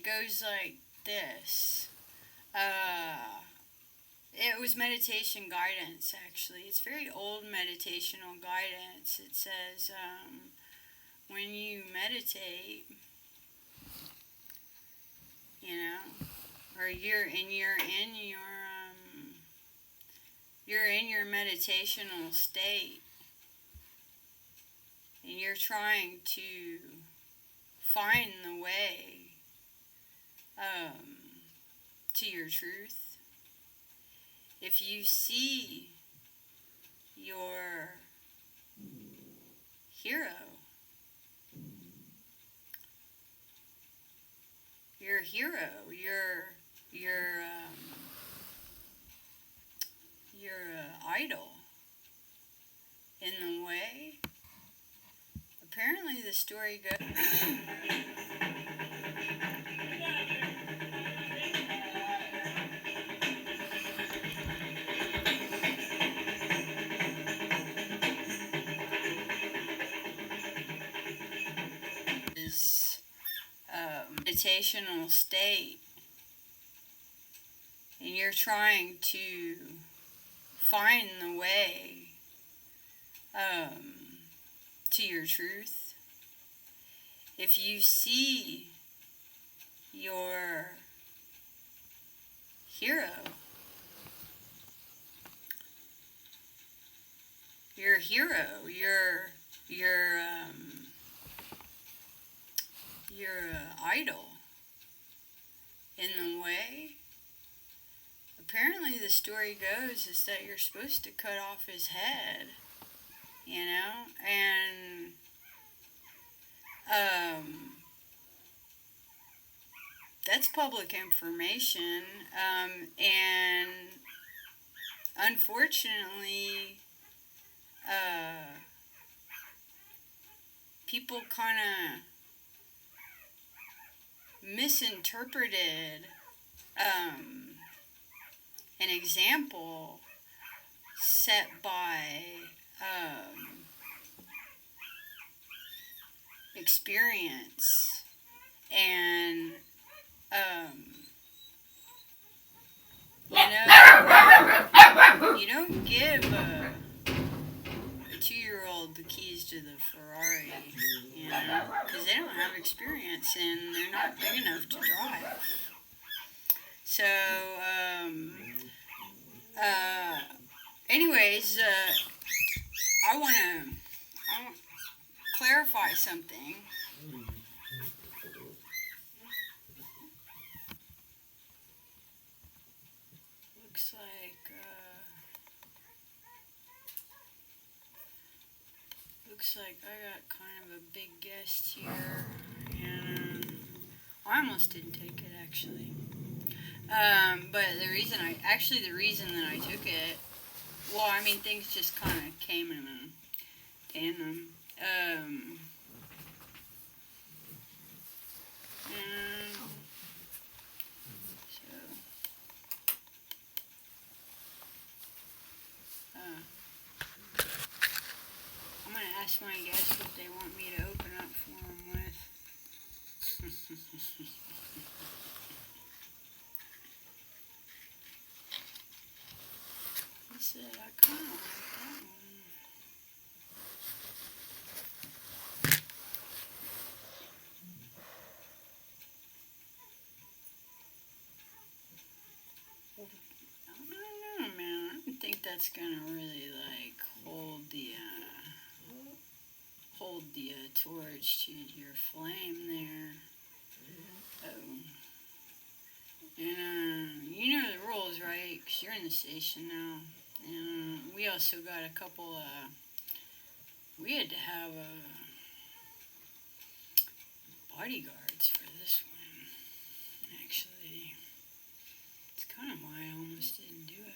goes like this. It was meditation guidance, actually. It's very old meditational guidance. It says, when you meditate, you know, or you're in your meditational state, and you're trying to find the way to your truth. If you see your hero, your idol in the way, apparently the story goes meditational state, and you're trying to find the way to your truth. If you see your hero, your idol in the way, apparently the story goes is that you're supposed to cut off his head, you know, and that's public information, and unfortunately, people kind of misinterpreted an example set by experience, and you don't give a 2-year-old the keys to the Ferrari, you know, because they don't have experience and they're not big enough to drive. So, anyways, I want to clarify something. Looks like I got kind of a big guest here, and I almost didn't take it, actually. But the reason that I took it, well, I mean, things just kind of came in a tandem. I'm going to ask my guests what they want me to open up for them with. I said I kind of like that one. I don't know, man. I don't think that's going to really, like, hold the torch to your flame there. And you know the rules, right? 'Cause you're in the station now. And we also got a couple. We had to have bodyguards for this one. Actually, it's kind of why I almost didn't do it.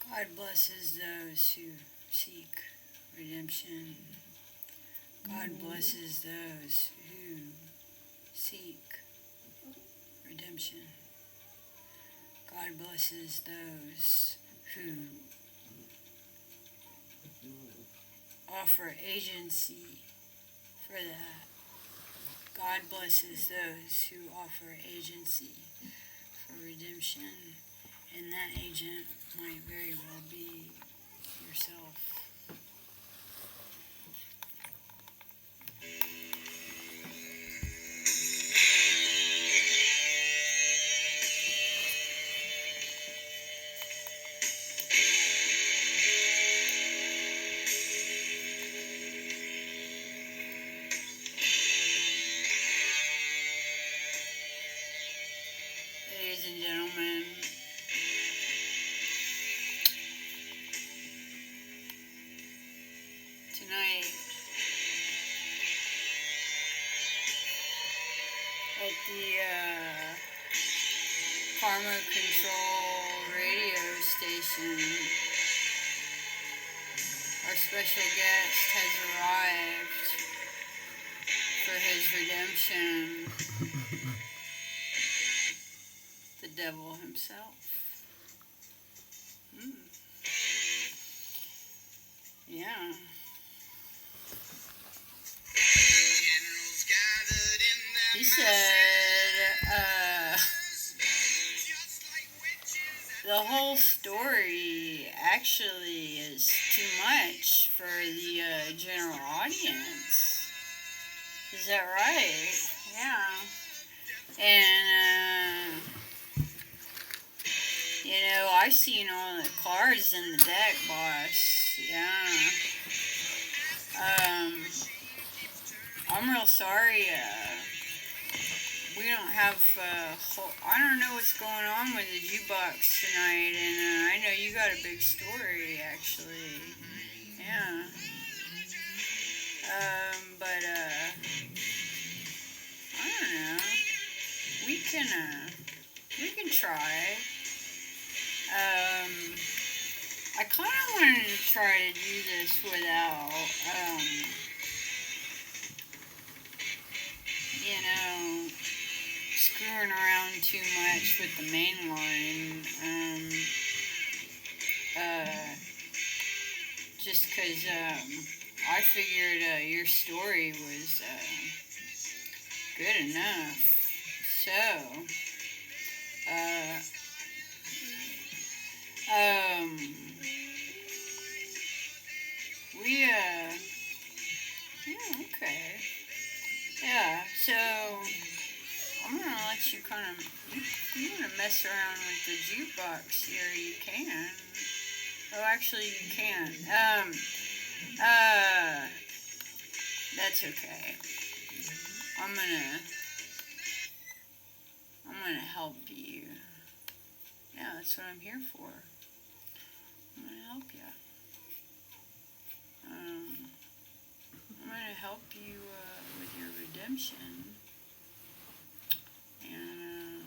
God blesses those who seek redemption. God blesses those who seek redemption. God blesses those who offer agency for that. God blesses those who offer agency for redemption, and that agent might very well be yourself. Ladies and gentlemen, tonight at the Karma Control radio station, our special guest has arrived for his redemption, the devil himself. Yeah. He said, the whole story actually is too much for the general audience. Is that right? Yeah. And, I've seen all the cards in the deck, boss. Yeah. I'm real sorry. We don't have, I don't know what's going on with the jukebox tonight, and I know you got a big story, actually. Yeah. But, I don't know. We can try. I kind of wanted to try to do this without, screwing around too much with the main line. Just because, I figured, your story was, good enough. So, yeah, okay. Yeah, so, I'm gonna let you kind of, you wanna mess around with the jukebox here, you can. Oh, actually, you can't. That's okay. I'm gonna help you. Yeah, that's what I'm here for. I'm gonna help you. I'm gonna help you, with your redemption. And,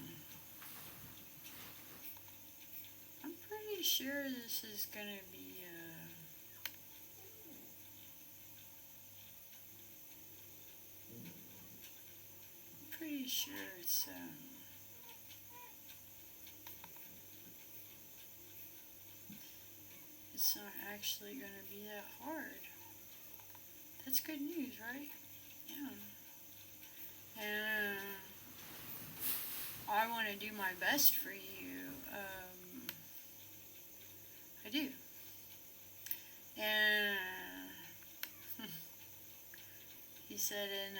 I'm pretty sure this is gonna be, pretty sure it's not actually gonna be that hard. That's good news, right? Yeah. And, I want to do my best for you. I do. And, he said, and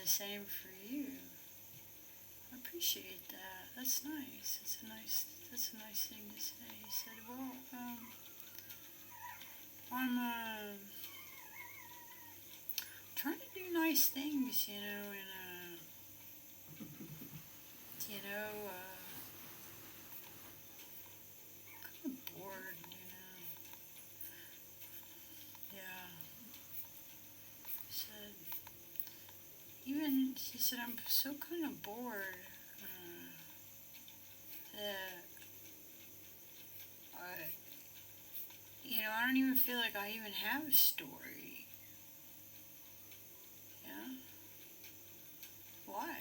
the same for you. I appreciate that. That's nice. That's a nice thing to say. He said, well, I'm trying to do nice things, and kind of bored, Yeah. He said, I'm so kind of bored that I don't even feel like I even have a story. Yeah? Why?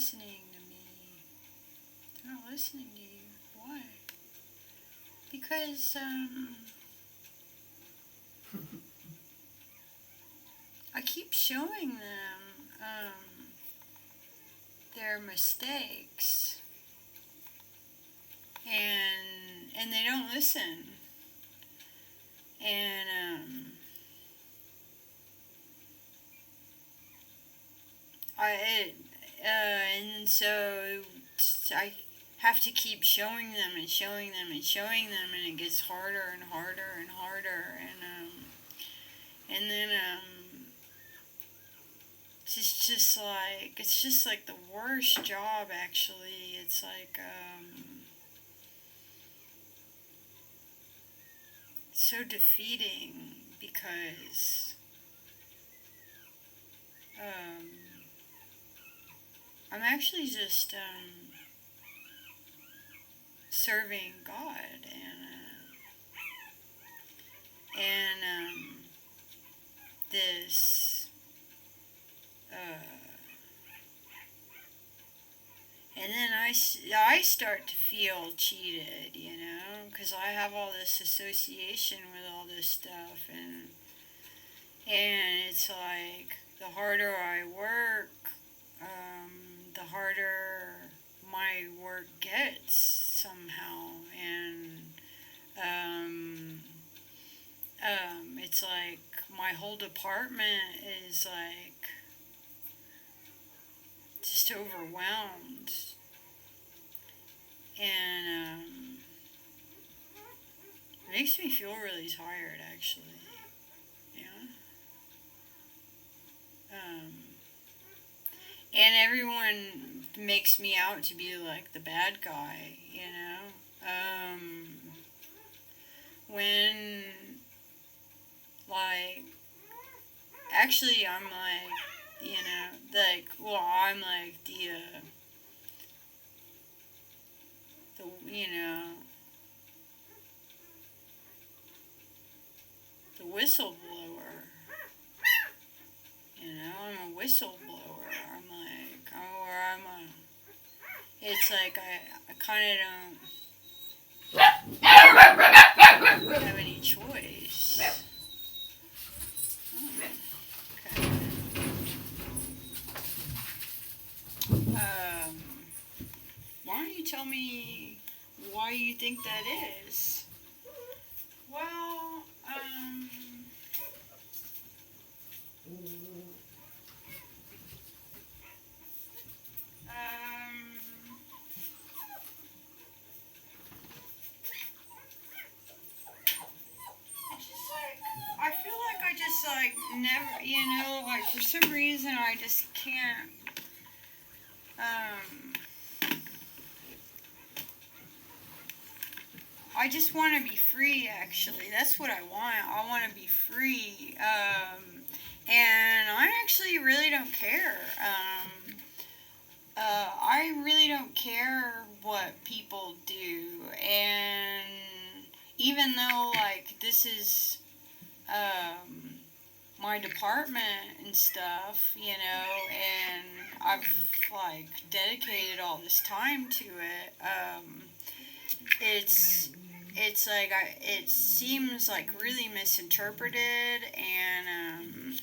listening to me. They're not listening to you. Why? Because, I keep showing them, their mistakes. And they don't listen. And, and so I have to keep showing them and showing them and showing them, and it gets harder and harder and harder, and then it's just like the worst job, actually. It's like, so defeating, because, I'm actually just, serving God, and this, and then I start to feel cheated, because I have all this association with all this stuff, and it's like, the harder I work, the harder my work gets somehow, and it's like my whole department is like just overwhelmed, and it makes me feel really tired, actually. And everyone makes me out to be like the bad guy, when, like, actually I'm like, I'm like the whistleblower. I'm a whistleblower. It's like I kind of don't have any choice. Okay. Why don't you tell me why you think that is? Well, I feel like I just, like, never, like, for some reason I just can't, I just want to be free, actually. That's what I want. I want to be free. And I actually really don't care. I really don't care what people do. And even though, like, this is, my department and stuff, and I've, like, dedicated all this time to it, it's like, it seems like really misinterpreted, and,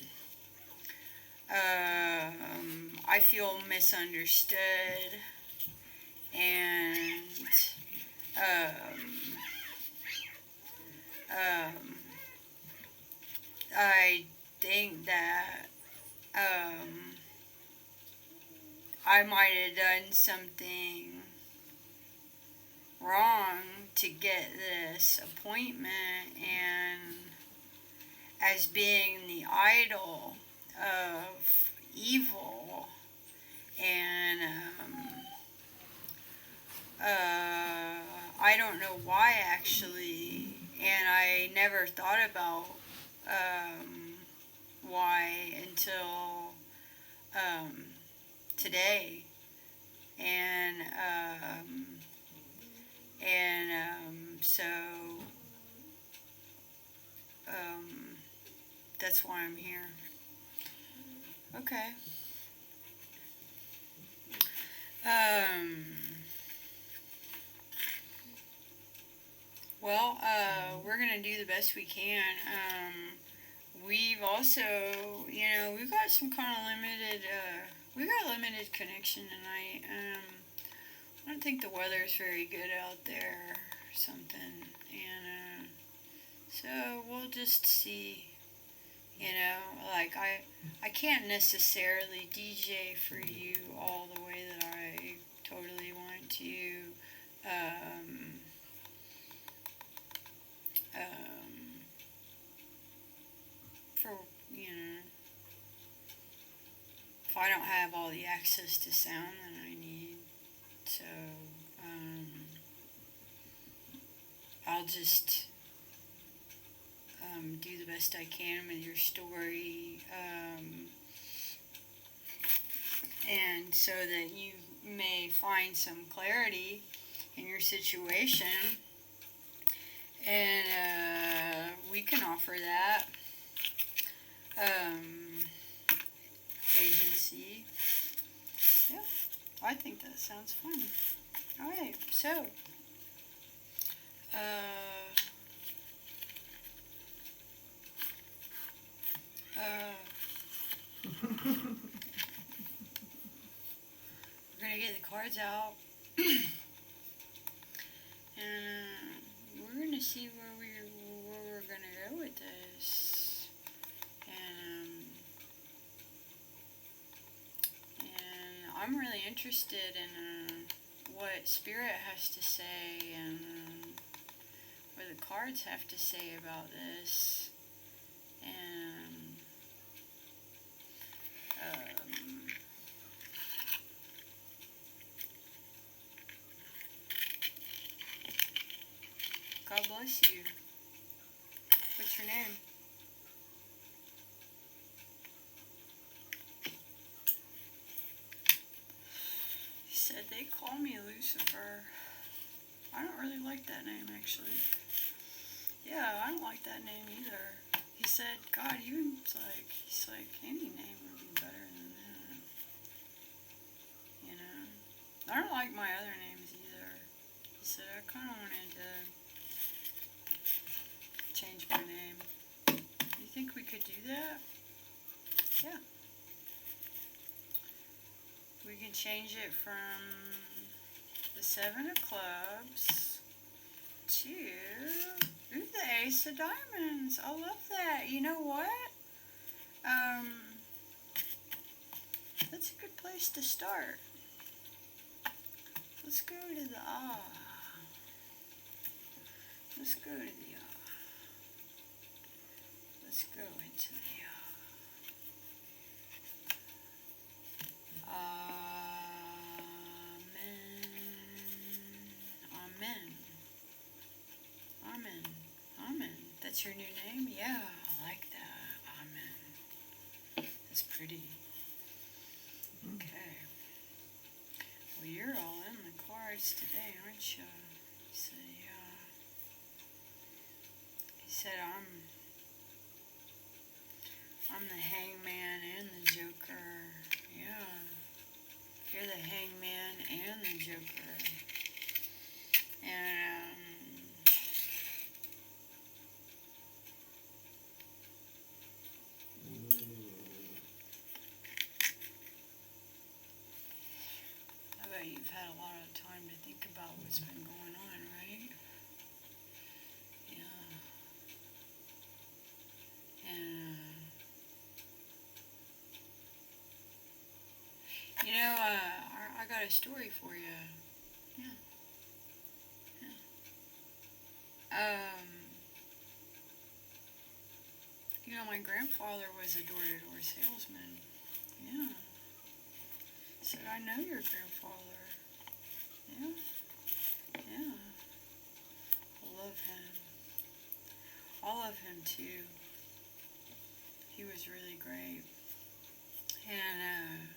I feel misunderstood, and, I think that, I might have done something wrong to get this appointment, and as being the idol of evil, and I don't know why, actually, and I never thought about why until today, and so that's why I'm here. Okay. Um, we're gonna do the best we can. We've also, we've got some kind of limited, we got limited connection tonight. I don't think the weather's very good out there or something. And, so we'll just see, like I can't necessarily DJ for you all the way that I totally want to. Um, um, for, you know, if I don't have all the access to sound that I need. So, um, I'll just do the best I can with your story, and so that you may find some clarity in your situation, and we can offer that agency. Yeah, I think that sounds fun. All right, so we're gonna get the cards out, and we're gonna see where we're gonna go with this, and I'm really interested in what Spirit has to say and what the cards have to say about this, and God bless you. What's your name? He said they call me Lucifer. I don't really like that name, actually. Yeah, I don't like that name either. He said, God, he's like, any name would be better than that. You know? I don't like my other names either. He said, I kind of wanted to change my name. You think we could do that? Yeah. We can change it from the 7 of Clubs to the Ace of Diamonds. I love that. You know what? That's a good place to start. Let's go to the Let's go to the Let's go into the Amen. Amen. Amen. That's your new name? Yeah, I like that. Amen. That's pretty. Okay. Well, you're all in the cards today, aren't you? He said, yeah. He said, I'm the Hangman and the Joker. Yeah. You're the Hangman and the Joker. And, I bet you've had a lot of time to think about what's been going on, right? Yeah. And, I got a story for you. Yeah. My grandfather was a door-to-door salesman. Yeah. Said, I know your grandfather. Yeah. Yeah. I love him. I love him too. He was really great. And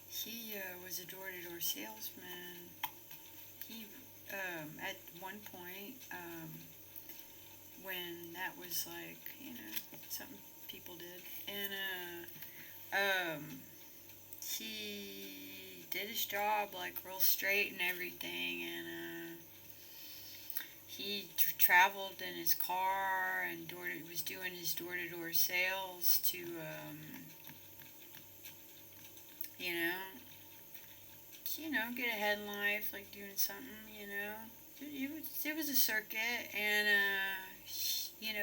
he was a door-to-door salesman. He, at one point, when that was like, something people did. And he did his job like real straight and everything, and he traveled in his car and was doing his door-to-door sales to, you know, get ahead in life, like doing something, It was a circuit, and,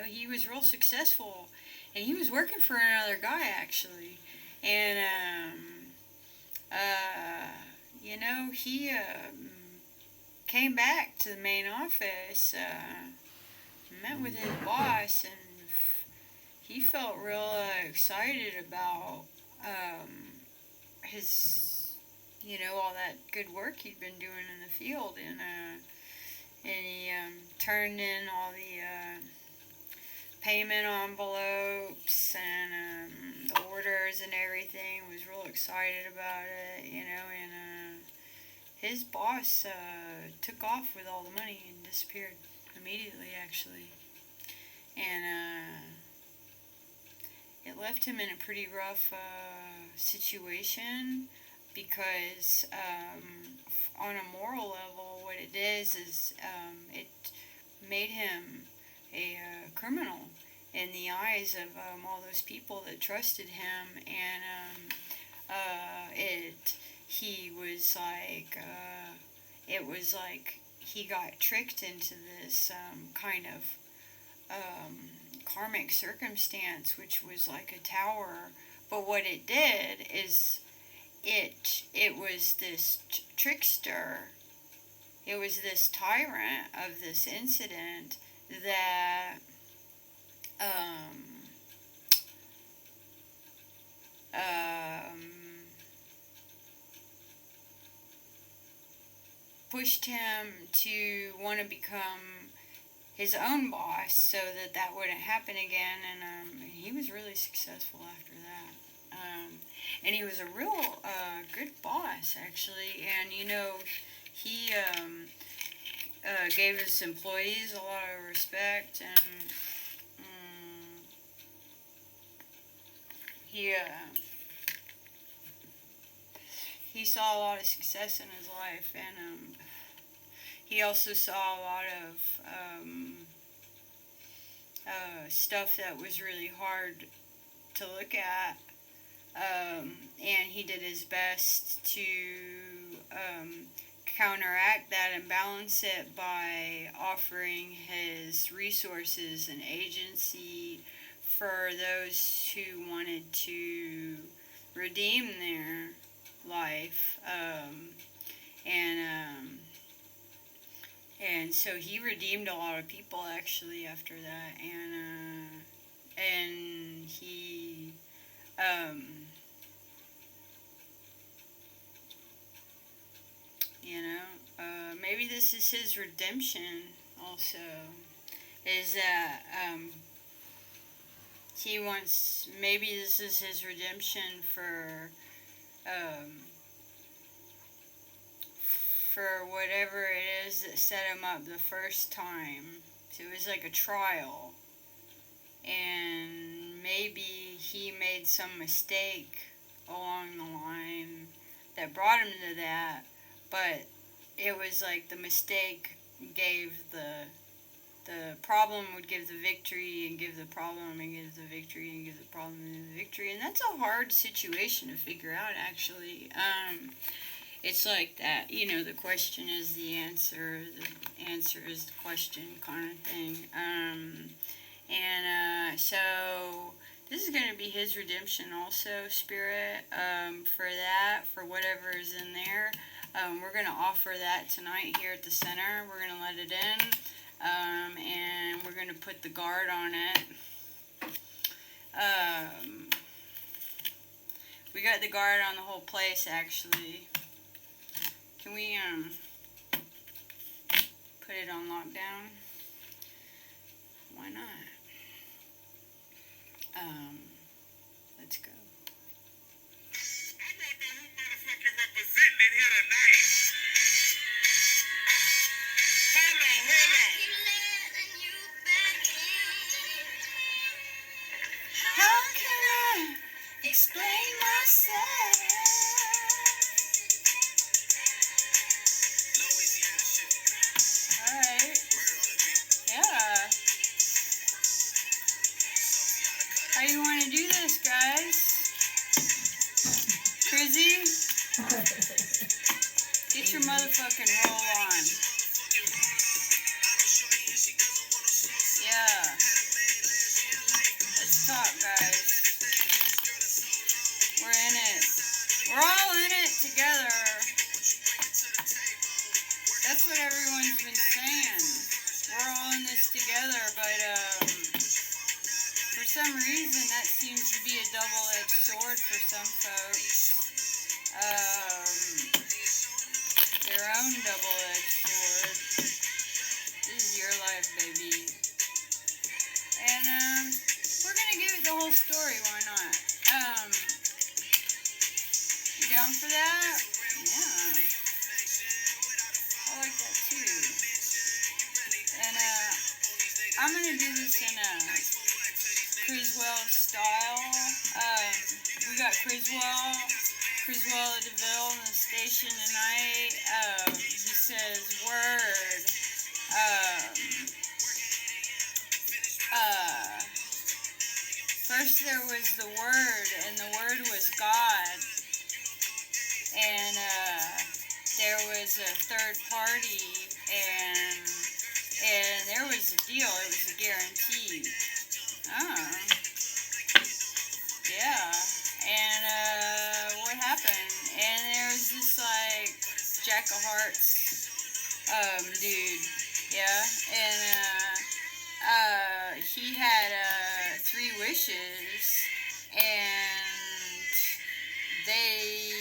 he was real successful, and he was working for another guy, actually, and, he, came back to the main office, met with his boss, and he felt real excited about his, all that good work he'd been doing in the field, and he turned in all the payment envelopes and the orders and everything. Was real excited about it, and his boss took off with all the money and disappeared immediately, actually. And it left him in a pretty rough situation, because on a moral level, what it is it made him a criminal in the eyes of all those people that trusted him, and it was like he got tricked into this kind of karmic circumstance, which was like a tower. But what it did is it was this trickster. It was this tyrant of this incident that pushed him to want to become his own boss, so that wouldn't happen again, and he was really successful after that. And he was a real good boss, actually, and he gave his employees a lot of respect, and he saw a lot of success in his life, and he also saw a lot of stuff that was really hard to look at, and he did his best to counteract that and balance it by offering his resources and agency for those who wanted to redeem their life, and so he redeemed a lot of people, actually, after that, and he maybe this is his redemption also, is that maybe this is his redemption for whatever it is that set him up the first time. So it was like a trial, and maybe he made some mistake along the line that brought him to that, but it was like the mistake gave the problem would give the victory, and give the problem and give the victory, and give the problem and the victory, and that's a hard situation to figure out, actually. It's like that, the question is the answer is the question, kind of thing. So this is going to be his redemption also, Spirit, for whatever is in there. We're going to offer that tonight here at the center. We're going to let it in, and we're going to put the guard on it. We got the guard on the whole place, actually. Can we put it on lockdown? Why not? Let's go. I want the motherfucker representing in here tonight. Hold on. How can I explain myself? some reason, that seems to be a double-edged sword for some folks. Their own double-edged sword. This is your life, baby. And, we're gonna give it the whole story, why not? You down for that? Yeah. I like that too. And, I'm gonna do this in a Criswell style. We got Criswell DeVille on the station tonight. He says, word. First there was the Word, and the Word was God. And, there was a third party, and there was a deal. It was a guarantee. Oh. Yeah. And, what happened? And there was this, like, Jack of Hearts, dude. Yeah. And, he had, 3 wishes, and they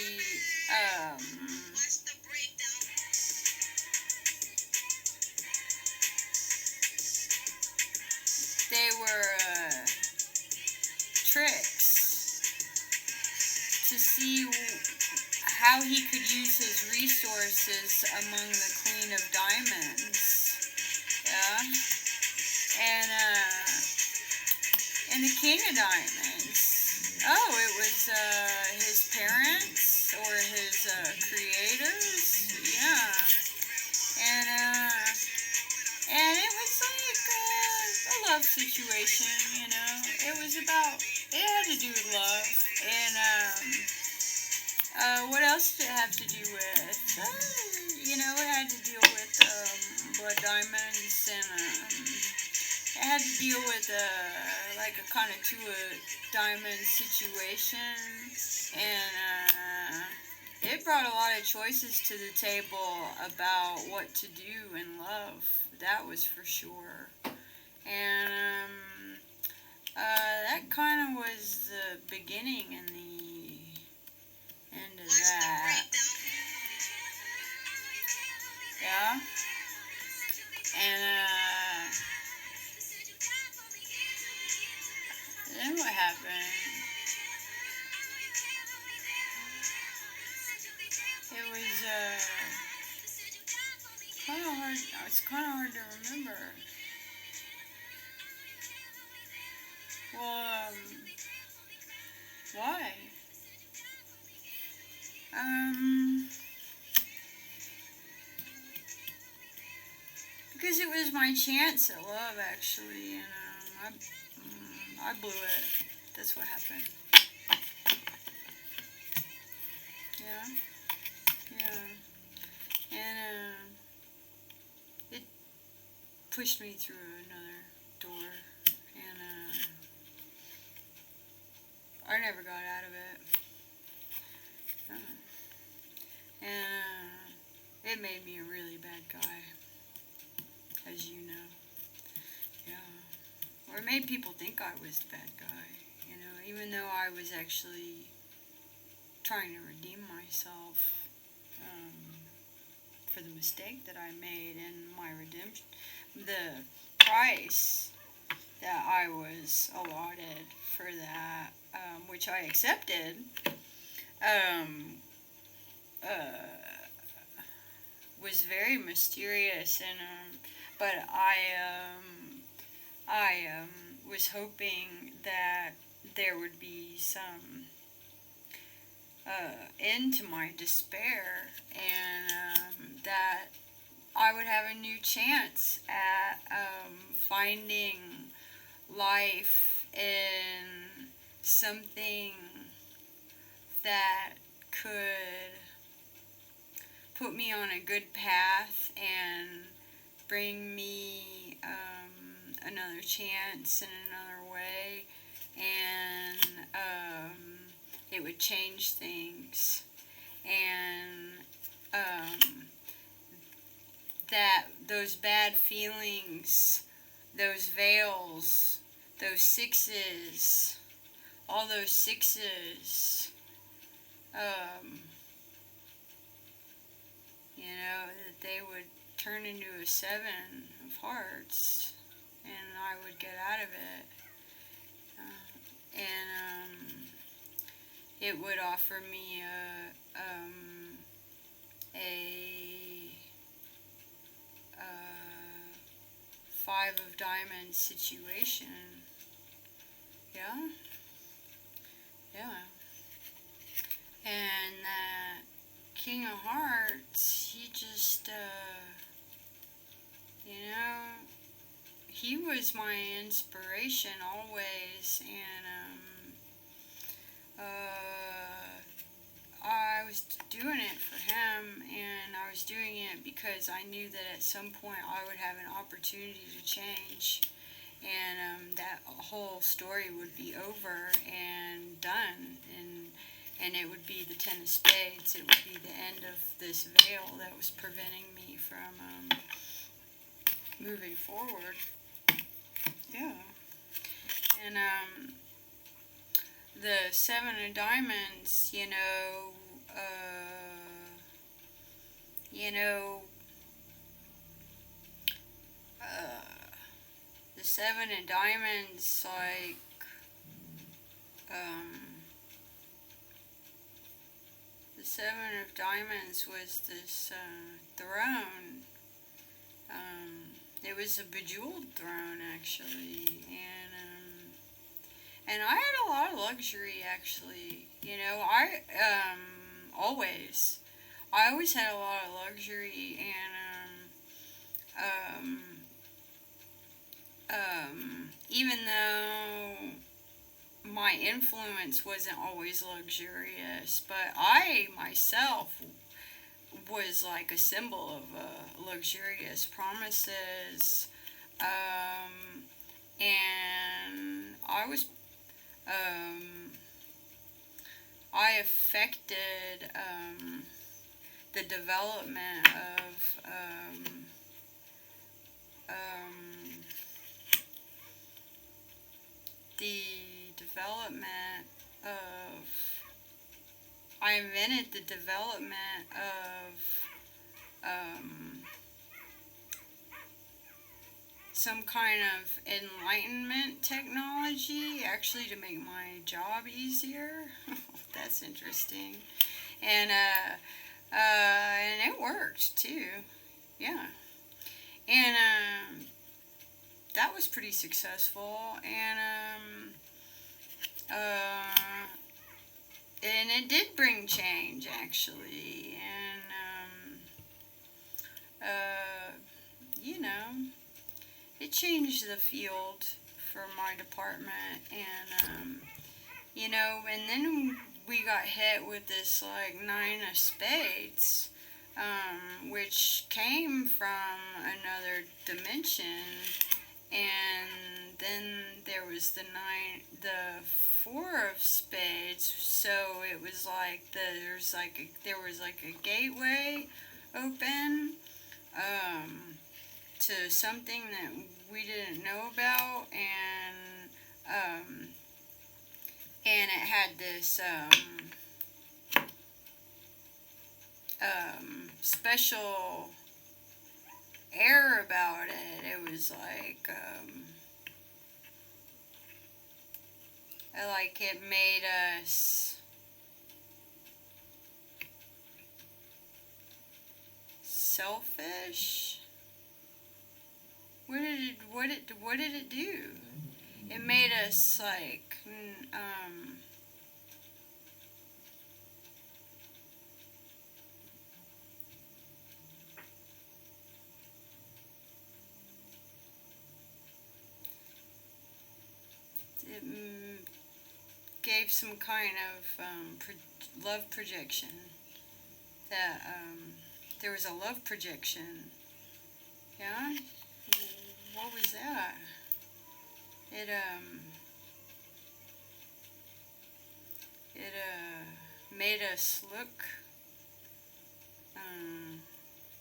were, tricks to see how he could use his resources among the Queen of Diamonds. Yeah. And the King of Diamonds. Oh, it was, his parents or his, creators. Yeah. And it was like, a love situation, you know. It had to do with love. And, what else did it have to do with? You know, it had to deal with, blood diamonds, and, it had to deal with, like a kind of two-diamond situation, and, it brought a lot of choices to the table about what to do in love. That was for sure. And, that kind of was the beginning and the end of that. Yeah? And, then what happened? It was, kind of hard. It's kind of hard to remember. Well, why? Because it was my chance at love, actually, and, I blew it. That's what happened. Yeah. And, it pushed me through another door, and, I never got out of it. And, it made me a really bad guy, as you know. Yeah. Or it made people think I was the bad guy, you know, even though I was actually trying to redeem myself, for the mistake that I made, and my redemption, the price that I was allotted for that, which I accepted, was very mysterious, and, but I was hoping that there would be some, end to my despair, and, that I would have a new chance at, finding life in something that could put me on a good path and bring me, another chance in another way, and, it would change things, and, that those bad feelings, those veils those sixes, all those sixes, that they would turn into a seven of hearts, and I would get out of it. And it would offer me a five of diamonds situation. Yeah. And that King of Hearts, he just, he was my inspiration always, and I was doing it for him, and I was doing it because I knew that at some point I would have an opportunity to change, and that whole story would be over and done, and it would be the Ten of Spades. It would be the end of this veil that was preventing me from moving forward. Yeah. And the Seven of Diamonds, the Seven of Diamonds, like, the Seven of Diamonds was this throne. It was a bejeweled throne, actually, and I had a lot of luxury, actually. I always had a lot of luxury, and even though my influence wasn't always luxurious, but I myself was like a symbol of luxurious promises, and I affected the development of I invented the development of some kind of enlightenment technology, actually, to make my job easier. That's interesting. And it worked too. Yeah. And that was pretty successful. And it did bring change, actually. And it changed the field for my department. And and then we got hit with this, like, Nine of Spades, which came from another dimension. And then there was the Four of Spades. So it was like there was like a gateway open to something that we didn't know about, and it had this special air about it. It was like it made us selfish. What did it do? It made us like it gave some kind of love projection. That there was a love projection. Yeah. What was that? It made us look.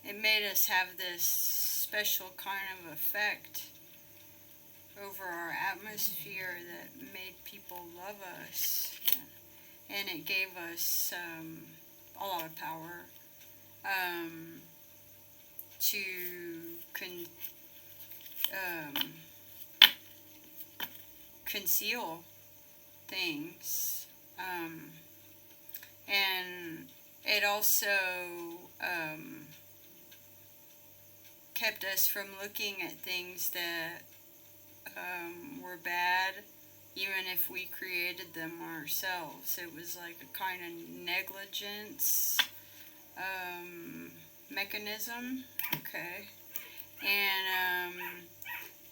It made us have this special kind of effect over our atmosphere that made people love us. Yeah. And it gave us a lot of power to conceal things. And it also kept us from looking at things that were bad, even if we created them ourselves. It was like a kind of negligence mechanism. Okay. And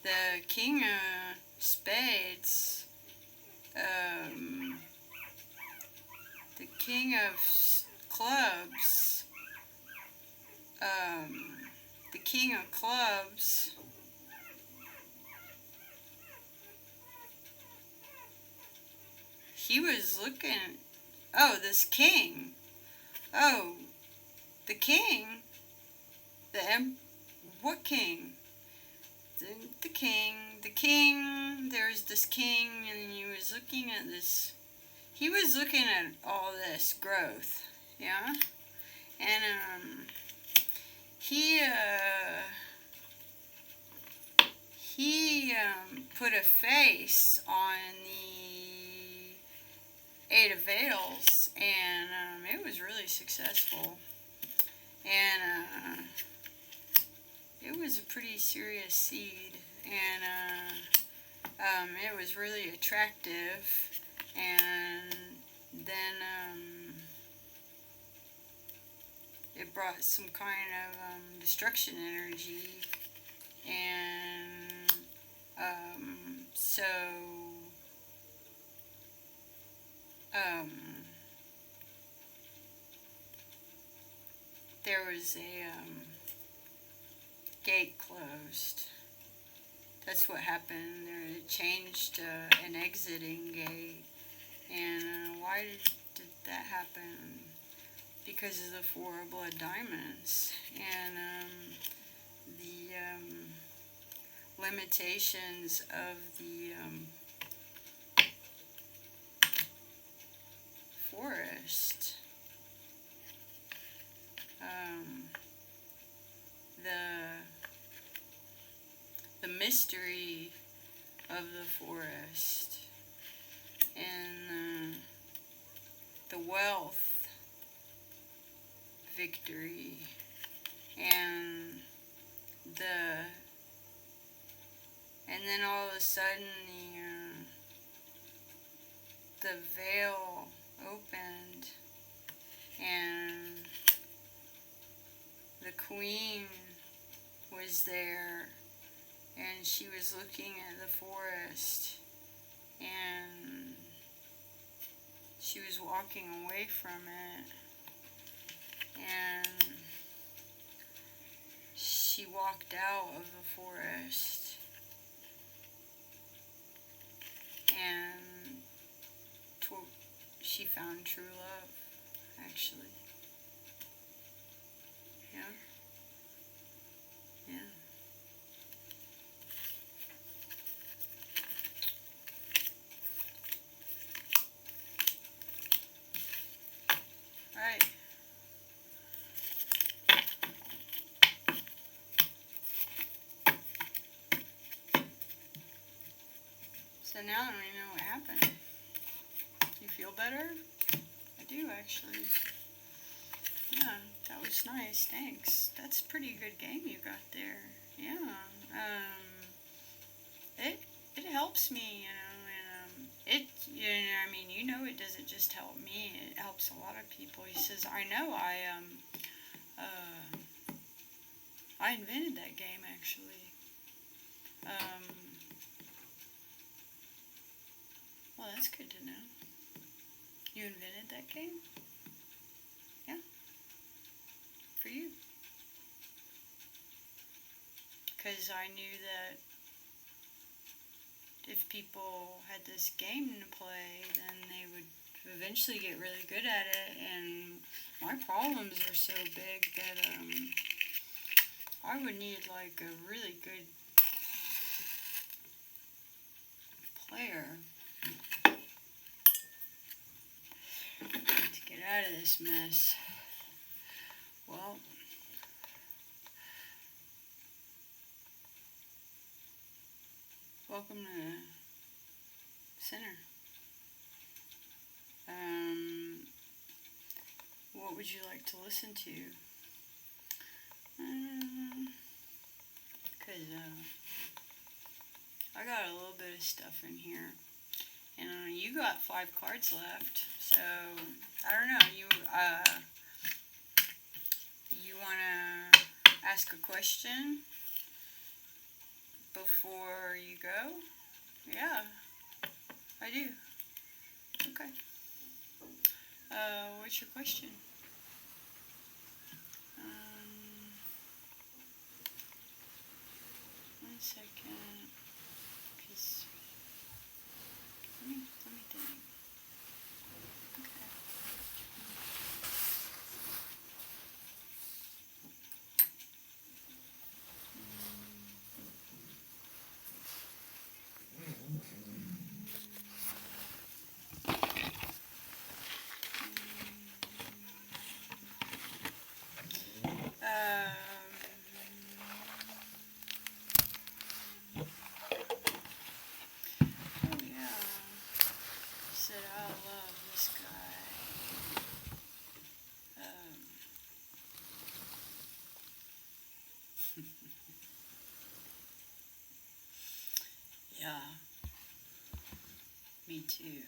the King of Spades, the King of Clubs, the King of Clubs, he was looking, oh, this king, oh, the king, what king? The king, there's this king, and he was looking at this, he was looking at all this growth, yeah, and he put a face on the Eight of Veils, and it was really successful, and it was a pretty serious seed, and it was really attractive, and then it brought some kind of destruction energy, and so there was a gate closed. That's what happened. They changed an exiting gate. And why did that happen? Because of the Four of Blood Diamonds. And the limitations of the forest. The mystery of the forest, and the wealth victory, and then all of a sudden the veil opened, and the queen was there, and she was looking at the forest, and she was walking away from it, and she walked out of the forest, and she found true love, actually. Yeah. Yeah. Right. So now that we know what happened, you feel better? I do, actually. Yeah, that was nice. Thanks. That's a pretty good game you got there. Yeah. It helps me, and it doesn't just help me. It helps a lot of people. He says, I know. I invented that game, actually. Well, that's good to know. You invented that game? Yeah. For you. Because I knew that if people had this game to play, then they would eventually get really good at it, and my problems are so big that I would need like a really good out of this mess. Well, welcome to the center. What would you like to listen to? Because I got a little bit of stuff in here. And you got 5 cards left. So, I don't know. You want to ask a question before you go? Yeah, I do. Okay. What's your question? One second. 'Cause let me think. Okay. Oh yeah. Said I love this guy. Yeah. Me too.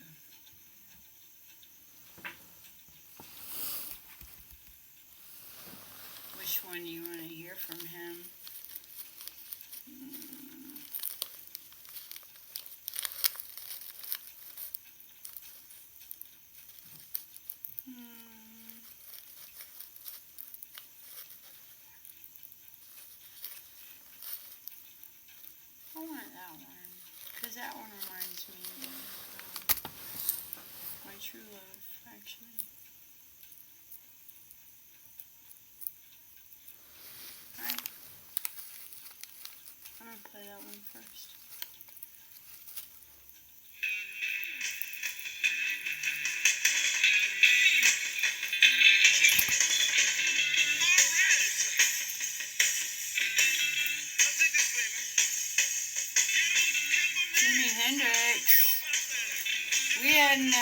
Which one do you want to hear from him? I want that one. Because that one reminds me of my true love, actually. Alright. I'm going to play that one first. Jimi Hendrix. We hadn't,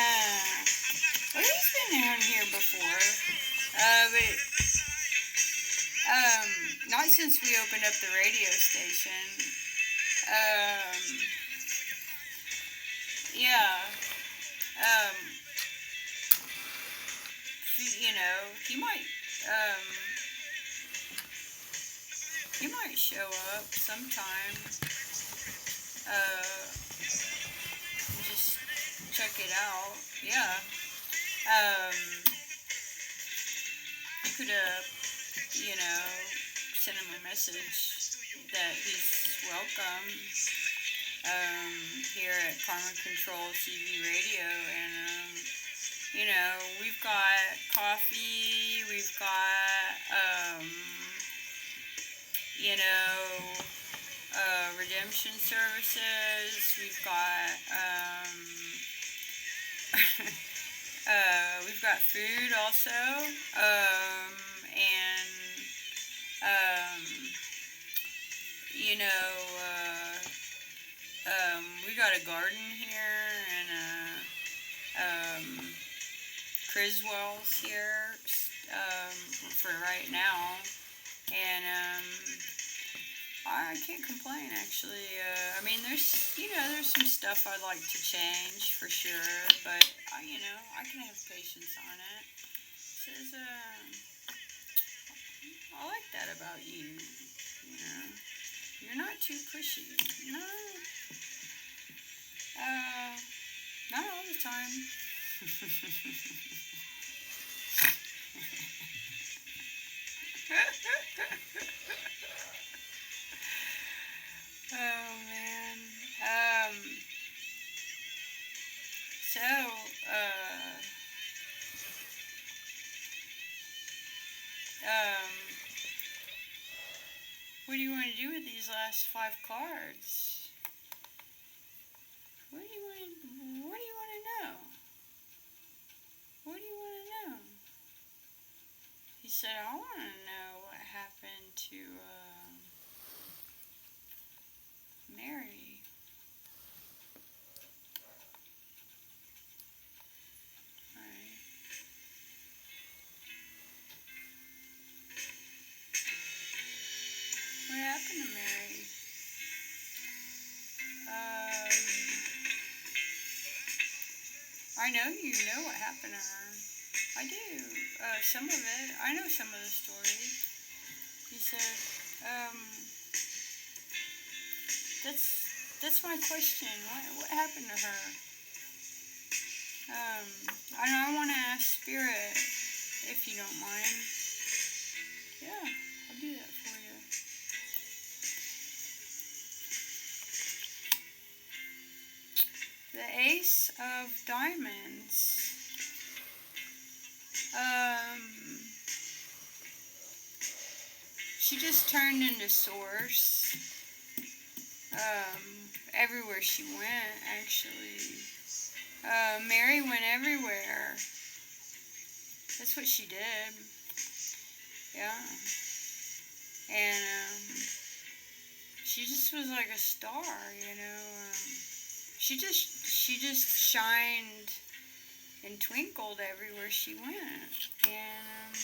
well, he's been down here before. But, not since we opened up the radio station. Yeah. He might show up sometime. Just check it out. Yeah. You could, send him a message that he's welcome here at Karma Control TV Radio. And, we've got coffee, we've got, redemption services, we've got, we've got food also, and, we got a garden here, and, Criswell's here, for right now, and, I can't complain, actually. There's some stuff I'd like to change, for sure, but, I can have patience on it. It says, I like that about you, You're not too pushy. No. Not all the time. Oh, man. What do you want to do with these last 5 cards? What do you want to know? What do you want to know? said, I want to know what happened to Mary. Alright. What happened to Mary? I know you know what happened to her. I do. Some of it. I know some of the story. He said, that's my question. What happened to her? I want to ask Spirit, if you don't mind. Yeah, I'll do that for you. The Ace of Diamonds. She just turned into Source. Everywhere she went, actually. Mary went everywhere. That's what she did. Yeah. And, she just was like a star, you know. She just shined and twinkled everywhere she went. And,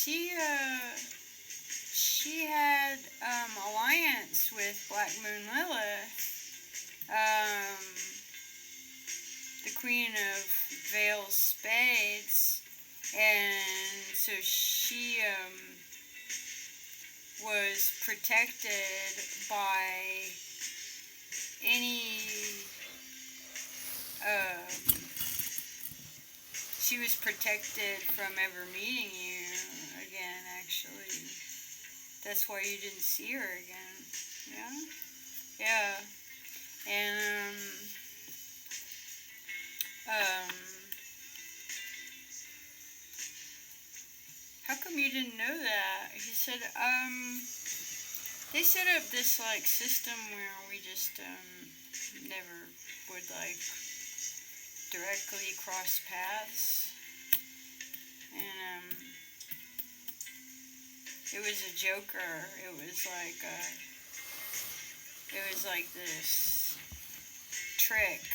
she had, alliance with Black Moon Lilith, the Queen of Veil's Spades, and so she, was protected by any, she was protected from ever meeting you again, actually. That's why you didn't see her again. Yeah? Yeah. And, how come you didn't know that? He said, they set up this, like, system where we just, never would, like, directly cross paths. And, it was a joker. It was like this trick